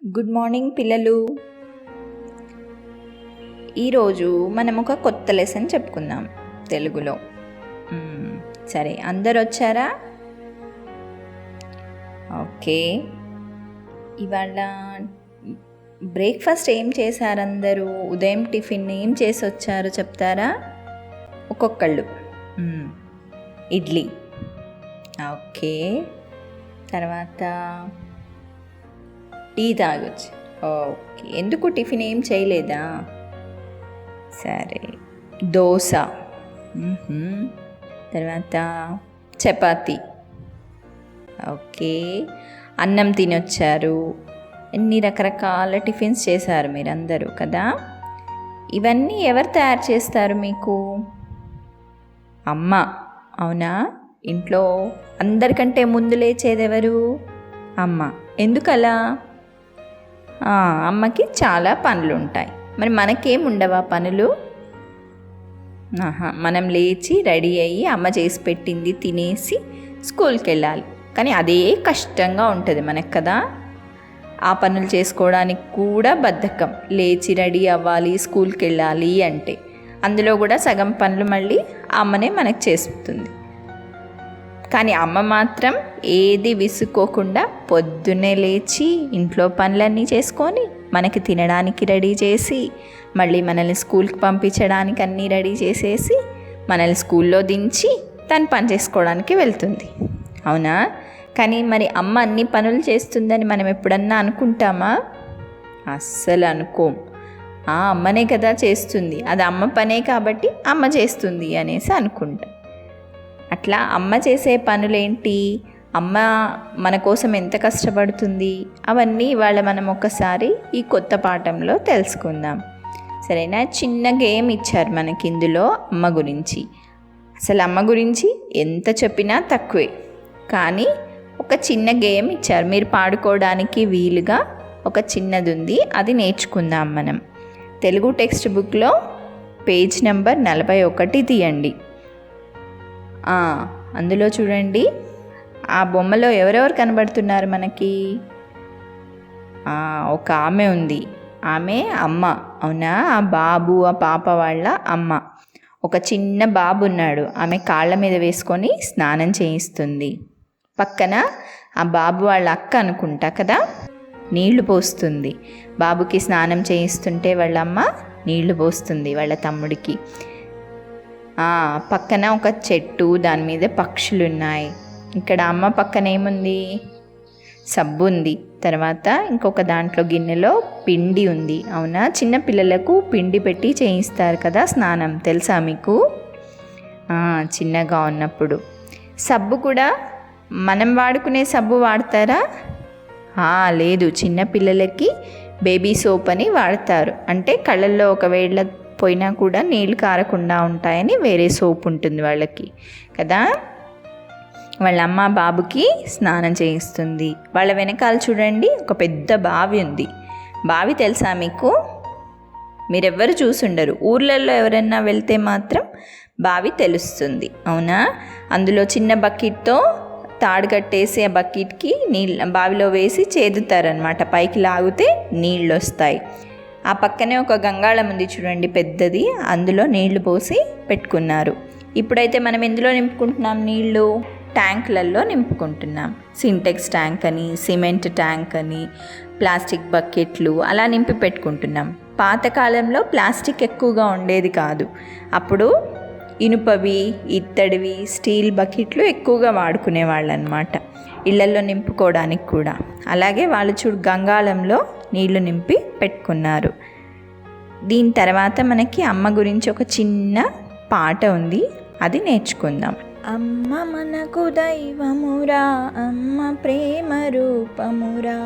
Good morning పిల్లలు. ఈరోజు మనం ఒక కొత్త లెసన్ చెప్పుకుందాం తెలుగులో. సరే, అందరు వచ్చారా? ఓకే. ఇవాళ బ్రేక్ఫాస్ట్ ఏం చేశారు అందరూ? ఉదయం టిఫిన్ ఏం చేసి వచ్చారు చెప్తారా? ఒక్కొక్కళ్ళు. ఇడ్లీ. ఓకే. తర్వాత టీ తాగొచ్చు. ఓకే. ఎందుకు టిఫిన్ ఏం చేయలేదా? సరే. దోశ. తర్వాత చపాతి. ఓకే. అన్నం తినొచ్చారు. ఎన్ని రకరకాల టిఫిన్స్ చేశారు మీరందరూ కదా. ఇవన్నీ ఎవరు తయారు చేస్తారు మీకు? అమ్మ. అవునా? ఇంట్లో అందరికంటే ముందు లేచేది ఎవరు? అమ్మ. ఎందుకలా? అమ్మకి చాలా పనులు ఉంటాయి. మరి మనకేం ఉండవా పనులు? మనం లేచి రెడీ అయ్యి అమ్మ చేసి పెట్టింది తినేసి స్కూల్కి వెళ్ళాలి. కానీ అదే కష్టంగా ఉంటుంది మనకు కదా. ఆ పనులు చేసుకోవడానికి కూడా బద్ధకం. లేచి రెడీ అవ్వాలి, స్కూల్కి వెళ్ళాలి అంటే అందులో కూడా సగం పనులు మళ్ళీ అమ్మనే మనకు చేస్తుంది. కానీ అమ్మ మాత్రం ఏది విసుక్కోకుండా పొద్దున్నే లేచి ఇంట్లో పనులన్నీ చేసుకొని మనకి తినడానికి రెడీ చేసి మళ్ళీ మనల్ని స్కూల్కి పంపించడానికి అన్నీ రెడీ చేసేసి మనల్ని స్కూల్లో దించి తను పని చేసుకోవడానికి వెళ్తుంది. అవునా? కానీ మరి అమ్మ అన్ని పనులు చేస్తుందని మనం ఎప్పుడన్నా అనుకుంటామా? అస్సలు అనుకోం. అమ్మనే కదా చేస్తుంది, అది అమ్మ పనే కాబట్టి అమ్మ చేస్తుంది అనేసి అనుకుంటాం. అట్లా అమ్మ చేసే పనులేంటి, అమ్మ మన కోసం ఎంత కష్టపడుతుంది, అవన్నీ ఇవాళ మనం ఒకసారి ఈ కొత్త పాఠంలో తెలుసుకుందాం. సరేనా? చిన్న గేమ్ ఇచ్చారు మనకి ఇందులో అమ్మ గురించి. అసలు అమ్మ గురించి ఎంత చెప్పినా తక్కువే, కానీ ఒక చిన్న గేమ్ ఇచ్చారు. మీరు పాడుకోవడానికి వీలుగా ఒక చిన్నది ఉంది, అది నేర్చుకుందాం మనం. తెలుగు టెక్స్ట్ బుక్లో పేజ్ నెంబర్ 41 తీయండి. అందులో చూడండి, ఆ బొమ్మలో ఎవరెవరు కనబడుతున్నారు మనకి? ఒక ఆమె ఉంది. ఆమె అమ్మ. అవునా? ఆ బాబు, ఆ పాప వాళ్ళ అమ్మ. ఒక చిన్న బాబు ఉన్నాడు, ఆమె కాళ్ళ మీద వేసుకొని స్నానం చేయిస్తుంది. పక్కన ఆ బాబు వాళ్ళ అక్క అనుకుంటా కదా, నీళ్లు పోస్తుంది. బాబుకి స్నానం చేయిస్తుంటే వాళ్ళ అమ్మ నీళ్లు పోస్తుంది వాళ్ళ తమ్ముడికి. పక్కన ఒక చెట్టు, దాని మీద పక్షులు ఉన్నాయి. ఇక్కడ అమ్మ పక్కన ఏముంది? సబ్బు ఉంది. తర్వాత ఇంకొక దాంట్లో గిన్నెలో పిండి ఉంది. అవునా? చిన్న పిల్లలకు పిండి పెట్టి చేయిస్తారు కదా స్నానం, తెలుసా మీకు? చిన్నగా ఉన్నప్పుడు. సబ్బు కూడా మనం వాడుకునే సబ్బు వాడతారా? లేదు, చిన్న పిల్లలకి బేబీ సోప్ అని వాడతారు. అంటే కళ్ళల్లో ఒకవేళ పోయినా కూడా నీళ్ళు కారకుండా ఉంటాయని వేరే సోప్ ఉంటుంది వాళ్ళకి కదా. వాళ్ళ అమ్మ బాబుకి స్నానం చేయిస్తుంది. వాళ్ళ వెనకాల చూడండి, ఒక పెద్ద బావి ఉంది. బావి తెలుసా మీకు? మీరెవ్వరు చూసుండరు. ఊర్లలో ఎవరైనా వెళ్తే మాత్రం బావి తెలుస్తుంది. అవునా? అందులో చిన్న బకెట్తో తాడు కట్టేసి ఆ బకెట్కి బావిలో వేసి చేదుతారనమాట. పైకి లాగితే నీళ్ళు వస్తాయి. ఆ పక్కనే ఒక గంగాళం ఉంది చూడండి, పెద్దది. అందులో నీళ్లు పోసి పెట్టుకున్నారు. ఇప్పుడైతే మనం ఎందులో నింపుకుంటున్నాం నీళ్ళు? ట్యాంకులలో నింపుకుంటున్నాం. సింటెక్స్ ట్యాంక్ అని, సిమెంట్ ట్యాంక్ అని, ప్లాస్టిక్ బకెట్లు అలా నింపి పెట్టుకుంటున్నాం. పాతకాలంలో ప్లాస్టిక్ ఎక్కువగా ఉండేది కాదు. అప్పుడు ఇనుపవి, ఇత్తడివి, స్టీల్ బకెట్లు ఎక్కువగా వాడుకునేవాళ్ళు అనమాట, ఇళ్లల్లో నింపుకోవడానికి కూడా. అలాగే వాళ్ళు గంగాళంలో నీళ్లు నింపి పెట్టుకున్నారు. దీని తర్వాత మనకి అమ్మ గురించి ఒక చిన్న పాట ఉంది, అది నేర్చుకుందాం. అమ్మ మనకు దైవమురా, అమ్మ ప్రేమ రూపమురా.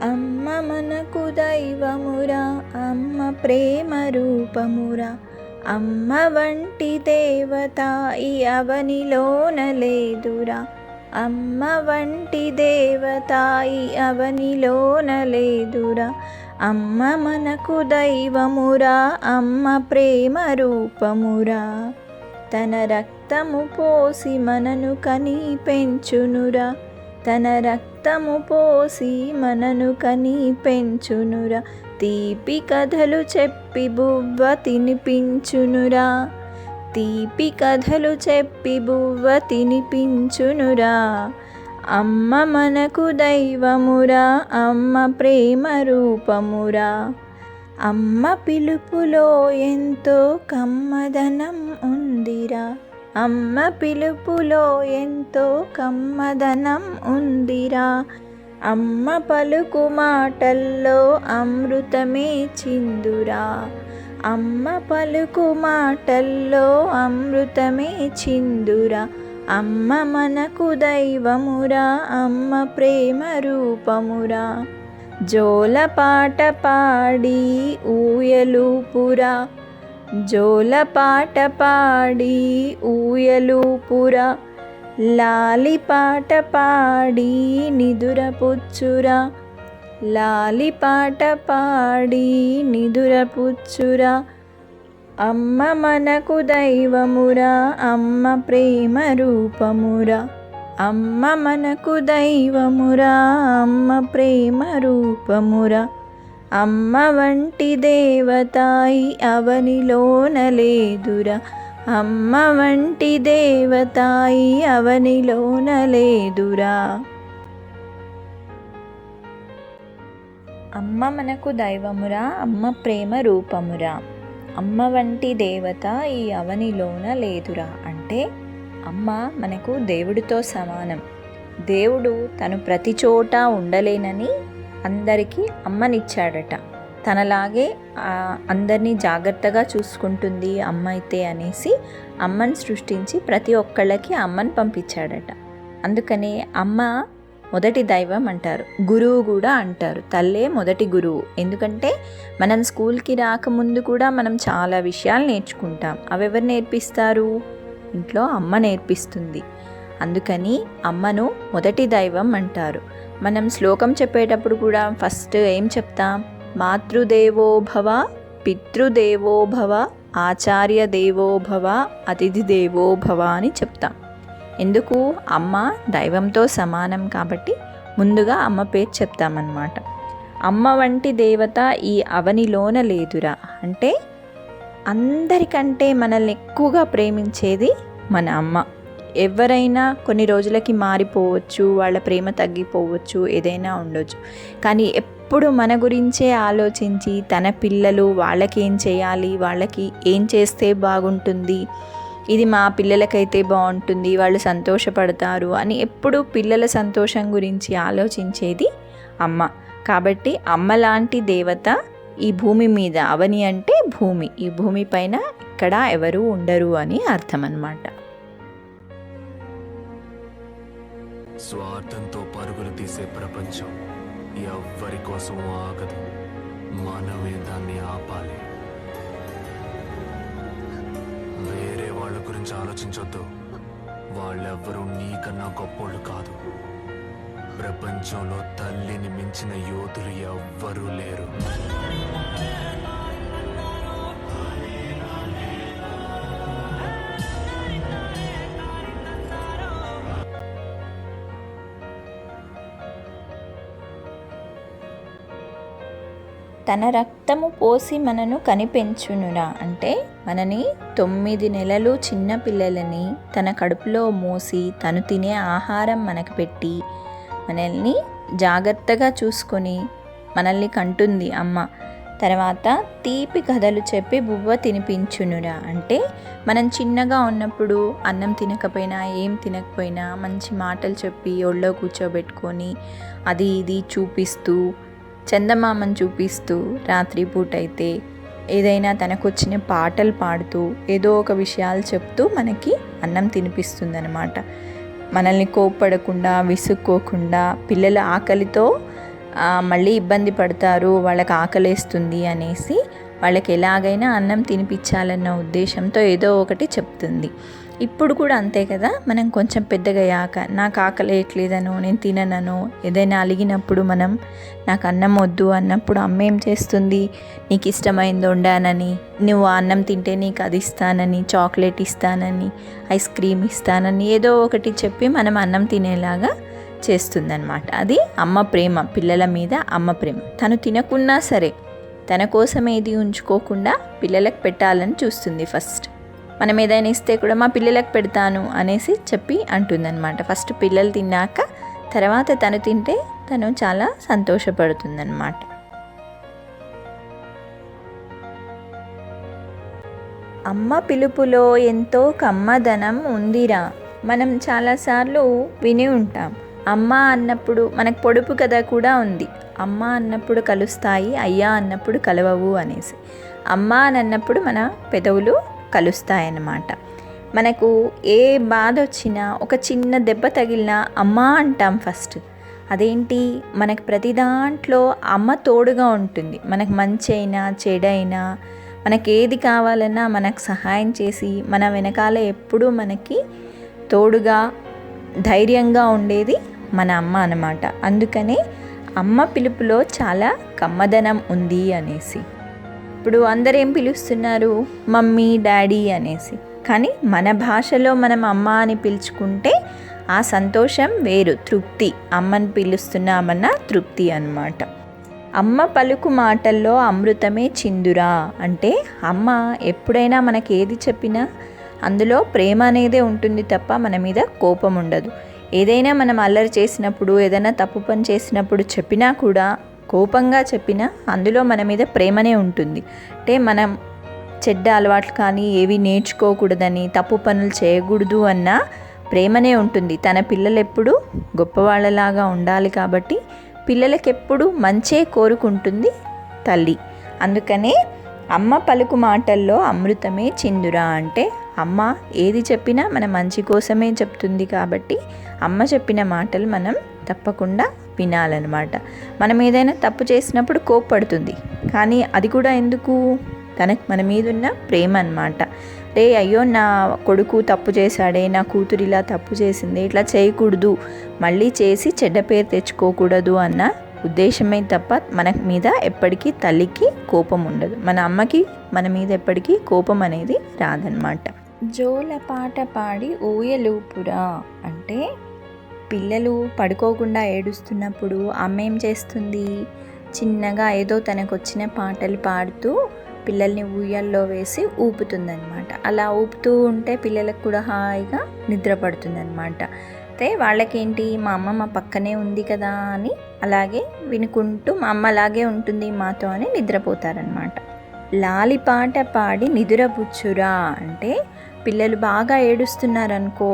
అమ్మ మనకు దైవమురా, అమ్మ ప్రేమ రూపమురా. అమ్మ వంటి దేవత ఈ అవనిలోన లేదురా. అమ్మ వంటి దేవత ఈ అవనిలోన లేదురా. అమ్మ మనకు దైవమురా, అమ్మ ప్రేమ రూపమురా. తన రక్తము పోసి మనను కని పెంచునురా. తన రక్తము పోసి మనను కని పెంచునురా, తీపి కథలు చెప్పి బువ్వ తినిపించునురా, తీపి కథలు చెప్పి బువ్వ తినిపించునురా. అమ్మ మనకు దైవమురా, అమ్మ ప్రేమ రూపమురా, అమ్మ పిలుపులో ఎంతో కమ్మదనం ఉందిరా, అమ్మ పిలుపులో ఎంతో కమ్మదనం ఉందిరా. అమ్మ పలుకు మాటల్లో అమృతమే చిందురా, అమ్మ పలుకు మాటల్లో అమృతమే చిందురా. అమ్మ మనకు దైవమురా, అమ్మ ప్రేమ రూపమురా. జోలపాట పాడి ఊయలూపురా, జోలపాట పాడి ఊయలూపురా, లాలిపాట పాడి నిదురపుచ్చురా, లాలిపాట పాడి నిదురపుచ్చురా. అమ్మ మనకు దైవమురా, అమ్మ ప్రేమ రూపమురా, అమ్మ మనకు దైవమురా, అమ్మ ప్రేమ రూపమురా. అమ్మ వంటి దేవతాయి అవనిలోన లేదురా, అమ్మ వంటి దేవతాయి అవనిలోన లేదురా. అమ్మ మనకు దైవమురా, అమ్మ ప్రేమ రూపమురా, అమ్మ వంటి దేవత ఈ అవనిలోన లేదురా. అంటే అమ్మ మనకు దేవుడితో సమానం. దేవుడు తను ప్రతి చోట ఉండలేనని అందరికీ అమ్మనిచ్చాడట. తనలాగే అందరినీ జాగ్రత్తగా చూసుకుంటుంది అమ్మ అయితే అనేసి అమ్మని సృష్టించి ప్రతి ఒక్కళ్ళకి అమ్మని పంపించాడట. అందుకని అమ్మ మొదటి దైవం అంటారు, గురువు కూడా అంటారు. తల్లే మొదటి గురువు. ఎందుకంటే మనం స్కూల్కి రాకముందు కూడా మనం చాలా విషయాలు నేర్చుకుంటాం. అవెవరు నేర్పిస్తారు? ఇంట్లో అమ్మ నేర్పిస్తుంది. అందుకని అమ్మను మొదటి దైవం అంటారు. మనం శ్లోకం చెప్పేటప్పుడు కూడా ఫస్ట్ ఏం చెప్తాం? మాతృదేవో భవ, పితృదేవో భవ, ఆచార్య దేవో భవ, అతిథి దేవో భవ అని చెప్తాం. ఎందుకు? అమ్మ దైవంతో సమానం కాబట్టి ముందుగా అమ్మ పేరు చెప్తామన్నమాట. అమ్మ వంటి దేవత ఈ అవనిలోన లేదురా. అంటే అందరికంటే మనల్ని ఎక్కువగా ప్రేమించేది మన అమ్మ. ఎవరైనా కొన్ని రోజులకి మారిపోవచ్చు, వాళ్ళ ప్రేమ తగ్గిపోవచ్చు, ఏదైనా ఉండొచ్చు. కానీ ఎప్పుడు మన గురించే ఆలోచించి తన పిల్లలు వాళ్ళకి ఏం చేయాలి, వాళ్ళకి ఏం చేస్తే బాగుంటుంది, ఇది మా పిల్లలకైతే బాగుంటుంది, వాళ్ళు సంతోషపడతారు అని ఎప్పుడు పిల్లల సంతోషం గురించి ఆలోచించేది అమ్మ. కాబట్టి అమ్మ లాంటి దేవత ఈ భూమి మీద, అవని అంటే భూమి, ఈ భూమి పైన ఇక్కడ ఎవరు ఉండరు అని అర్థం అన్నమాట. స్వార్థంతో పరుగులు తీసే ప్రపంచం ఎవ్వరి కోసం ఆగదు. మనమే దాన్ని ఆపాలి. వేరే వాళ్ళ గురించి ఆలోచించొద్దు. వాళ్ళెవ్వరూ నీకన్నా గొప్పోళ్ళు కాదు. ప్రపంచంలో తల్లిని మించిన యోధులు ఎవ్వరూ లేరు. తన రక్తము పోసి మనను కనిపెంచునురా. అంటే మనని 9 నెలలు చిన్న పిల్లలని తన కడుపులో మోసి తను తినే ఆహారం మనకు పెట్టి మనల్ని జాగ్రత్తగా చూసుకొని మనల్ని కంటుంది అమ్మ. తర్వాత తీపి కథలు చెప్పి బువ్వ తినిపించునురా. అంటే మనం చిన్నగా ఉన్నప్పుడు అన్నం తినకపోయినా ఏం తినకపోయినా మంచి మాటలు చెప్పి ఒళ్ళో కూర్చోబెట్టుకొని అది ఇది చూపిస్తూ, చందమామను చూపిస్తూ, రాత్రిపూట అయితే ఏదైనా తనకొచ్చిన పాటలు పాడుతూ ఏదో ఒక విషయాలు చెప్తూ మనకి అన్నం తినిపిస్తుందన్నమాట. మనల్ని కోప్పడకుండా, విసుక్కోకుండా, పిల్లల ఆకలితో మళ్ళీ ఇబ్బంది పడతారు, వాళ్ళకి ఆకలేస్తుంది అనేసి వాళ్ళకి ఎలాగైనా అన్నం తినిపించాలన్న ఉద్దేశంతో ఏదో ఒకటి చెప్తుంది. ఇప్పుడు కూడా అంతే కదా. మనం కొంచెం పెద్దగా అయ్యాక నాకు ఆకలేయట్లేదనో, నేను తిననో, ఏదైనా అలిగినప్పుడు మనం నాకు అన్నం వద్దు అన్నప్పుడు అమ్మ ఏం చేస్తుంది? నీకు ఇష్టమైంది వండానని, నువ్వు అన్నం తింటే నీకు అది ఇస్తానని, చాక్లెట్ ఇస్తానని, ఐస్ క్రీమ్ ఇస్తానని ఏదో ఒకటి చెప్పి మనం అన్నం తినేలాగా చేస్తుందన్నమాట. అది అమ్మ ప్రేమ, పిల్లల మీద అమ్మ ప్రేమ. తను తినకున్నా సరే తన కోసం ఏది ఉంచుకోకుండా పిల్లలకు పెట్టాలని చూస్తుంది. ఫస్ట్ మనం ఏదైనా ఇస్తే కూడా మా పిల్లలకు పెడతాను అనేసి చెప్పి అంటుందన్నమాట. ఫస్ట్ పిల్లలు తిన్నాక తర్వాత తను తింటే తను చాలా సంతోషపడుతుందన్నమాట. అమ్మ పిలుపులో ఎంతో కమ్మదనం ఉందిరా. మనం చాలాసార్లు విని ఉంటాం. అమ్మ అన్నప్పుడు మనకు పొడుపు కథ కూడా ఉంది. అమ్మ అన్నప్పుడు కలుస్తాయి, అయ్యా అన్నప్పుడు కలవవు అనేసి. అమ్మ అని అన్నప్పుడు మన పెదవులు కలుస్తాయన్నమాట. మనకు ఏ బాధ వచ్చినా, ఒక చిన్న దెబ్బ తగిలినా అమ్మ అంటాం ఫస్ట్. అదేంటి, మనకు ప్రతి దాంట్లో అమ్మ తోడుగా ఉంటుంది. మనకు మంచి అయినా చెడైనా మనకి ఏది కావాలన్నా మనకు సహాయం చేసి మన వెనకాల ఎప్పుడూ మనకి తోడుగా ధైర్యంగా ఉండేది మన అమ్మ అన్నమాట. అందుకనే అమ్మ పిలుపులో చాలా కమ్మదనం ఉంది అనేసి. ఇప్పుడు అందరూ ఏం పిలుస్తున్నారు, మమ్మీ డాడీ అనేసి. కానీ మన భాషలో మనం అమ్మ అని పిలుచుకుంటే ఆ సంతోషం వేరు, తృప్తి. అమ్మని పిలుస్తున్నామన్న తృప్తి అన్నమాట. అమ్మ పలుకు మాటల్లో అమృతమే చిందురా అంటే అమ్మ ఎప్పుడైనా మనకి ఏది చెప్పినా అందులో ప్రేమ అనేదే ఉంటుంది తప్ప మన మీద కోపం ఉండదు. ఏదైనా మనం అల్లరి చేసినప్పుడు, ఏదైనా తప్పు పని చేసినప్పుడు చెప్పినా కూడా, కోపంగా చెప్పినా అందులో మన మీద ప్రేమనే ఉంటుంది. అంటే మనం చెడ్డ అలవాట్లు కానీ ఏవి నేర్చుకోకూడదని, తప్పు పనులు చేయకూడదు అన్న ప్రేమనే ఉంటుంది. తన పిల్లలు ఎప్పుడు గొప్పవాళ్ళలాగా ఉండాలి కాబట్టి పిల్లలకెప్పుడు మంచే కోరుకుంటుంది తల్లి. అందుకనే అమ్మ పలుకు మాటల్లో అమృతమే చిందురా అంటే అమ్మ ఏది చెప్పినా మన మంచి కోసమే చెప్తుంది కాబట్టి అమ్మ చెప్పిన మాటలు మనం తప్పకుండా వినాలన్నమాట. మనం ఏదైనా తప్పు చేసినప్పుడు కోప్పడుతుంది, కానీ అది కూడా ఎందుకు, తనకు మన మీద ఉన్న ప్రేమ అన్నమాట. రే అయ్యో నా కొడుకు తప్పు చేశాడే, నా కూతురు ఇలా తప్పు చేసింది, ఇట్లా చేయకూడదు, మళ్ళీ చేసి చెడ్డ పేరు తెచ్చుకోకూడదు అన్న ఉద్దేశమే తప్ప మన మీద ఎప్పటికీ తల్లికి కోపం ఉండదు. మన అమ్మకి మన మీద ఎప్పటికీ కోపం అనేది రాదనమాట. జోల పాట పాడి ఊయలూపురా అంటే పిల్లలు పడుకోకుండా ఏడుస్తున్నప్పుడు అమ్మ ఏం చేస్తుంది, చిన్నగా ఏదో తనకు వచ్చిన పాటలు పాడుతూ పిల్లల్ని ఊయల్లో వేసి ఊపుతుందన్నమాట. అలా ఊపుతూ ఉంటే పిల్లలకు కూడా హాయిగా నిద్ర పడుతుందన్నమాట. అయితే వాళ్ళకేంటి, మా అమ్మ మా పక్కనే ఉంది కదా అని అలాగే వినుకుంటూ మా అమ్మ అలాగే ఉంటుంది మాతో అని నిద్రపోతారనమాట. లాలిపాట పాడి నిదురపుచ్చురా అంటే పిల్లలు బాగా ఏడుస్తున్నారనుకో,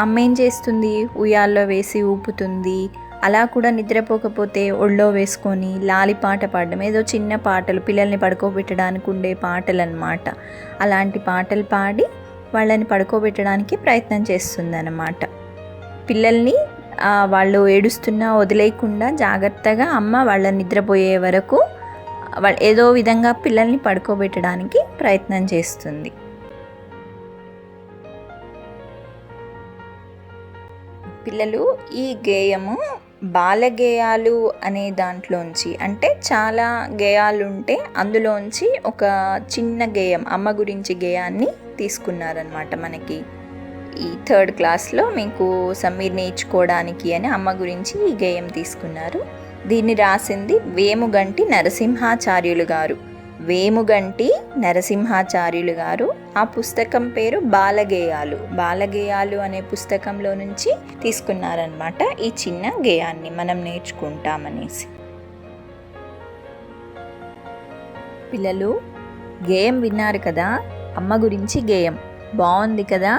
అమ్మ ఏం చేస్తుంది, ఉయ్యాల్లో వేసి ఊపుతుంది. అలా కూడా నిద్రపోకపోతే ఒళ్ళో వేసుకొని లాలిపాట పాడడం, ఏదో చిన్న పాటలు పిల్లల్ని పడుకోబెట్టడానికి ఉండే పాటలు అన్నమాట. అలాంటి పాటలు పాడి వాళ్ళని పడుకోబెట్టడానికి ప్రయత్నం చేస్తుందన్నమాట. పిల్లల్ని వాళ్ళు ఏడుస్తున్నా వదిలేయకుండా జాగ్రత్తగా అమ్మ వాళ్ళని నిద్రపోయే వరకు ఏదో విధంగా పిల్లల్ని పడుకోబెట్టడానికి ప్రయత్నం చేస్తుంది. పిల్లలు ఈ గేయము బాలగేయాలు అనే దాంట్లోంచి, అంటే చాలా గేయాలు ఉంటే అందులోంచి ఒక చిన్న గేయం, అమ్మ గురించి గేయాన్ని తీసుకున్నారనమాట. మనకి ఈ 3rd క్లాస్లో మీకు మీరు నేర్చుకోవడానికి అని అమ్మ గురించి ఈ గేయం తీసుకున్నారు. దీన్ని రాసింది వేముగంటి నరసింహాచార్యులు గారు. వేముగంటి నరసింహాచార్యులు గారు. ఆ పుస్తకం పేరు బాలగేయాలు. బాలగేయాలు అనే పుస్తకంలో నుంచి తీసుకున్నారనమాట ఈ చిన్న గేయాన్ని మనం నేర్చుకుంటామనేసి. పిల్లలు గేయం విన్నారు కదా, అమ్మ గురించి గేయం బాగుంది కదా.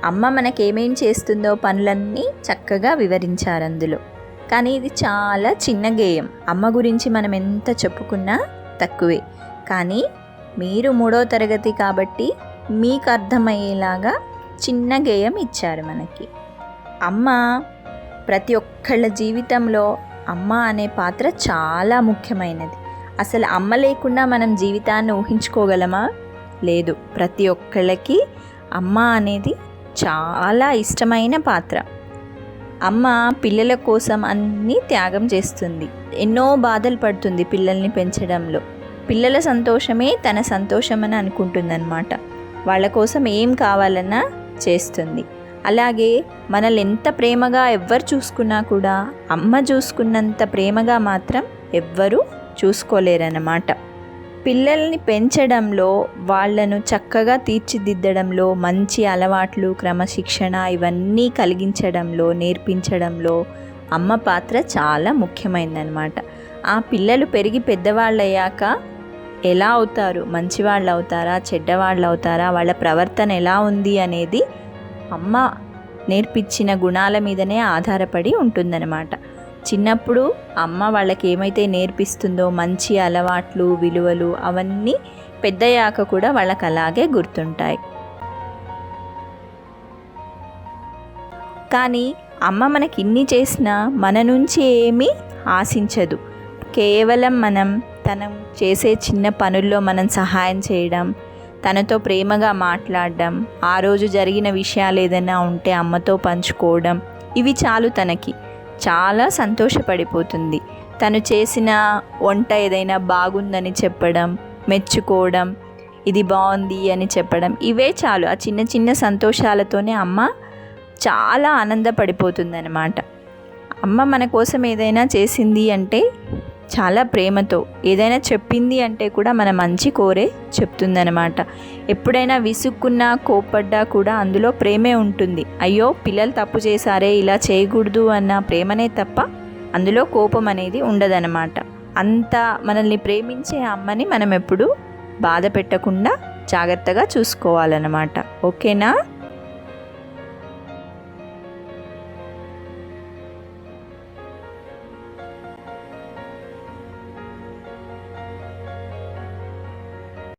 అమ్మ మనకేమేం చేస్తుందో పనులన్నీ చక్కగా వివరించారు అందులో. కానీ ఇది చాలా చిన్న గేయం. అమ్మ గురించి మనం ఎంత చెప్పుకున్నా తక్కువే. కానీ మీరు 3వ తరగతి కాబట్టి మీకు అర్థమయ్యేలాగా చిన్న గేయం ఇచ్చారు మనకి. అమ్మ ప్రతి ఒక్కళ్ళ జీవితంలో అమ్మ అనే పాత్ర చాలా ముఖ్యమైనది. అసలు అమ్మ లేకుండా మనం జీవితాన్ని ఊహించుకోగలమా? లేదు. ప్రతి ఒక్కళ్ళకి అమ్మ అనేది చాలా ఇష్టమైన పాత్ర. అమ్మ పిల్లల కోసం అన్నీ త్యాగం చేస్తుంది, ఎన్నో బాధలు పడుతుంది పిల్లల్ని పెంచడంలో. పిల్లల సంతోషమే తన సంతోషం అని అనుకుంటుందన్నమాట. వాళ్ళ కోసం ఏం కావాలన్నా చేస్తుంది. అలాగే మనల్ని ఎంత ప్రేమగా ఎవ్వరు చూసుకున్నా కూడా అమ్మ చూసుకున్నంత ప్రేమగా మాత్రం ఎవ్వరూ చూసుకోలేరన్నమాట. పిల్లల్ని పెంచడంలో, వాళ్ళను చక్కగా తీర్చిదిద్దడంలో, మంచి అలవాట్లు, క్రమశిక్షణ ఇవన్నీ కలిగించడంలో, నేర్పించడంలో అమ్మ పాత్ర చాలా ముఖ్యమైనదన్నమాట. ఆ పిల్లలు పెరిగి పెద్దవాళ్ళయ్యాక ఎలా అవుతారు, మంచివాళ్ళు అవుతారా, చెడ్డవాళ్ళు అవుతారా, వాళ్ళ ప్రవర్తన ఎలా ఉంది అనేది అమ్మ నేర్పించిన గుణాల మీదనే ఆధారపడి ఉంటుందన్నమాట. చిన్నప్పుడు అమ్మ వాళ్ళకి ఏమైతే నేర్పిస్తుందో మంచి అలవాట్లు, విలువలు అవన్నీ పెద్దయ్యాక కూడా వాళ్ళకి అలాగే గుర్తుంటాయి. కానీ అమ్మ మనకి ఇన్ని చేసినా మన నుంచి ఏమీ ఆశించదు. కేవలం మనం తను చేసే చిన్న పనుల్లో మనం సహాయం చేయడం, తనతో ప్రేమగా మాట్లాడడం, ఆ రోజు జరిగిన విషయాలు ఏదైనా ఉంటే అమ్మతో పంచుకోవడం, ఇవి చాలు. తనకి చాలా సంతోషపడిపోతుంది. తను చేసిన వంట ఏదైనా బాగుందని చెప్పడం, మెచ్చుకోవడం, ఇది బాగుంది అని చెప్పడం, ఇవే చాలు. ఆ చిన్న చిన్న సంతోషాలతోనే అమ్మ చాలా ఆనందపడిపోతుందన్నమాట. అమ్మ మన కోసం ఏదైనా చేసింది అంటే చాలా ప్రేమతో, ఏదైనా చెప్పింది అంటే కూడా మన మంచి కోరే చెప్తుందన్నమాట. ఎప్పుడైనా విసుక్కున్నా, కోప్పడ్డా కూడా అందులో ప్రేమే ఉంటుంది. అయ్యో పిల్లలు తప్పు చేశారే, ఇలా చేయకూడదు అన్న ప్రేమనే తప్ప అందులో కోపం అనేది ఉండదన్నమాట. అంత మనల్ని ప్రేమించే అమ్మని మనం ఎప్పుడూ బాధ పెట్టకుండా జాగ్రత్తగా చూసుకోవాలన్నమాట. ఓకేనా?